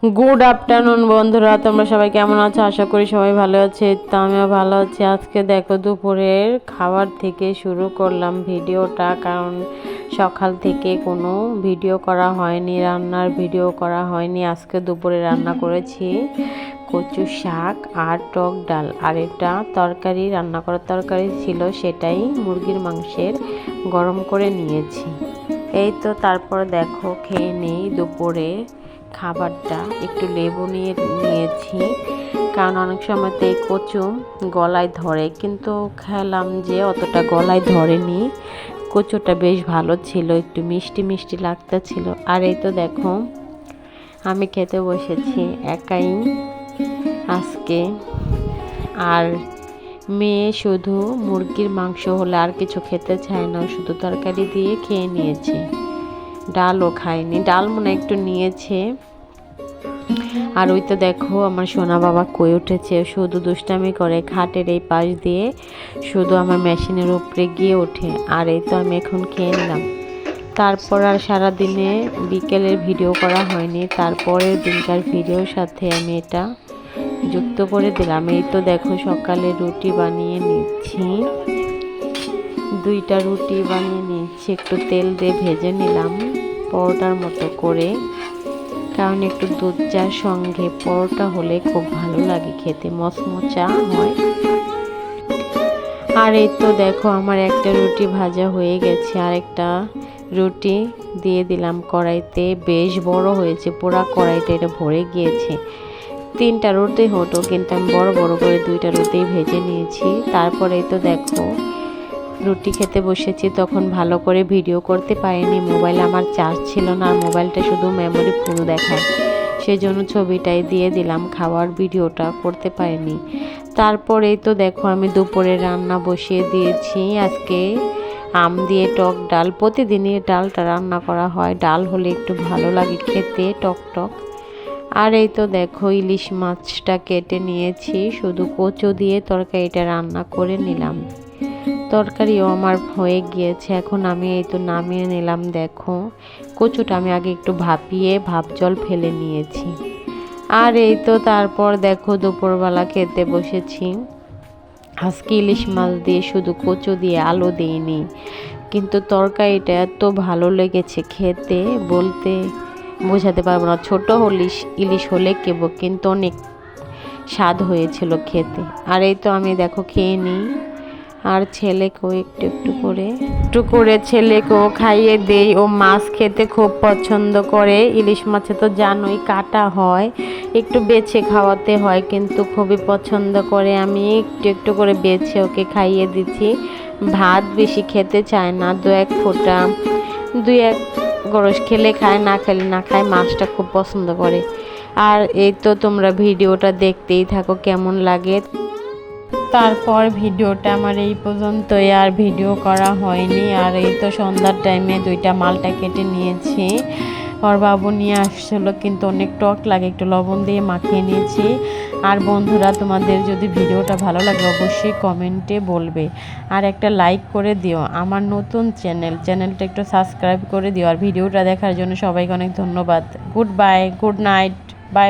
Good afternoon বন্ধুরা, তোমরা সবাই কেমন আছো? আশা করি সবাই ভালো আছে। তো আমিও ভালো আছি। আজকে দেখো দুপুরের খাবার থেকে শুরু করলাম ভিডিওটা, কারণ সকাল থেকে কোনো ভিডিও করা হয়নি, রান্নার ভিডিও করা হয়নি। আজকে দুপুরে রান্না করেছি কচু শাক আর টক ডাল, আর এটা তরকারি, রান্না করার তরকারি ছিল, সেটাই মুরগির মাংসের গরম করে নিয়েছি। এই তো তারপর দেখো খেয়ে নেই দুপুরে খাবারটা। একটু লেবু নিয়েছি, কারণ অনেক সময় তো এই কচু গলায় ধরে, কিন্তু খেলাম যে অতটা গলায় ধরেনি। কচুটা বেশ ভালো ছিল, একটু মিষ্টি মিষ্টি লাগতেছিল। আর এই তো দেখো আমি খেতে বসেছি একাই আজকে। আর মেয়ে শুধু মুরগির মাংস হলে আর কিছু খেতে চায় না, শুধু তরকারি দিয়ে খেয়ে নিয়েছে, ডালও খায়নি। ডাল মনে একটু নিয়েছে। আর ওই তো দেখো আমার সোনা বাবা কই উঠেছে, শুধু দুষ্টামি করে খাটের এই পাশ দিয়ে, শুধু আমার মেশিনের উপরে গিয়ে ওঠে। আর এই তো আমি এখন খেয়ে নিলাম। তারপর আর সারাদিনে বিকেলের ভিডিও করা হয়নি, তারপরের দিনকার ভিডিওর সাথে আমি এটা যুক্ত করে দিলাম। এই তো দেখো সকালে রুটি বানিয়ে নিচ্ছি, 2টা রুটি বানিয়ে নিচ্ছি, একটু তেল দিয়ে ভেজে নিলাম পরোটার মতো করে, কারণ একটু দুধ চার সঙ্গে পরোটা হলে খুব ভালো লাগে খেতে, মচমচা হয়। আর এই তো দেখো আমার একটা রুটি ভাজা হয়ে গেছে, আর একটা রুটি দিয়ে দিলাম কড়াইতে, বেশ বড় হয়েছে, পুরা কড়াইটা এটা ভরে গিয়েছে। 3টা রুটি হতো, কিন্তু আমি বড় বড় করে 2টা রুটি ভেজে নিয়েছি। তারপরে তো দেখো রুটি খেতে বসেছি, তখন ভালো করে ভিডিও করতে পারিনি, মোবাইল আমার চার্জ ছিল না, আর মোবাইলটা শুধু মেমোরি ফুল দেখায়, সেই জন্য ছবিটাই দিয়ে দিলাম, খাওয়ার ভিডিওটা করতে পারিনি। তারপরেই তো দেখো আমি দুপুরে রান্না বসিয়ে দিয়েছি। আজকে আম দিয়ে টক ডাল, প্রতিদিনই ডালটা রান্না করা হয়, ডাল হলে একটু ভালো লাগে খেতে, টক টক। আর এই তো দেখো ইলিশ মাছটা কেটে নিয়েছি, শুধু কচু দিয়ে তরকারিটা রান্না করে নিলাম। তরকারিও আমার হয়ে গিয়েছে, এখন আমি এই তো নামিয়ে নিলাম। দেখো কচুটা আমি আগে একটু ভাপিয়ে ভাপ জল ফেলে নিয়েছি। আর এই তো তারপর দেখো দুপুরবেলা খেতে বসেছি। আজকে ইলিশ মাছ দিয়ে শুধু কচু দিয়ে, আলু দিইনি, কিন্তু তরকারিটা এত ভালো লেগেছে খেতে, বলতে বোঝাতে পারবো না। ছোট ইলিশ হলে কেবল, কিন্তু অনেক স্বাদ হয়েছিল খেতে। আর এই তো আমি দেখো খেয়ে নিই, আর ছেলেকেও একটু করে ছেলেকেও খাইয়ে দেই। ও মাছ খেতে খুব পছন্দ করে। ইলিশ মাছে তো জানোই কাটা হয়, একটু বেছে খাওয়াতে হয়, কিন্তু খুবই পছন্দ করে। আমি একটু করে বেছে ওকে খাইয়ে দিচ্ছি। ভাত বেশি খেতে চায় না, 2-1 ফোঁটা, 2-1 গরস খেলে খায়, না খেলে না খায়। মাছটা খুব পছন্দ করে। আর এই তো তোমরা ভিডিওটা দেখতেই থাকো কেমন লাগে। তারপর ভিডিওটা আমার এই পর্যন্তই, আর ভিডিও করা হয়নি। আর এই তো সন্ধ্যার টাইমে 2টা মালটা কেটে নিয়েছি, ওর বাবু নিয়ে আসছিলো, কিন্তু অনেক টক লাগে, একটু লবণ দিয়ে মাখিয়ে নিয়েছি। আর বন্ধুরা, তোমাদের যদি ভিডিওটা ভালো লাগে অবশ্যই কমেন্টে বলবে, আর একটা লাইক করে দিও। আমার নতুন চ্যানেলটা একটু সাবস্ক্রাইব করে দিও। আর ভিডিওটা দেখার জন্য সবাইকে অনেক ধন্যবাদ। Good bye, good night, by.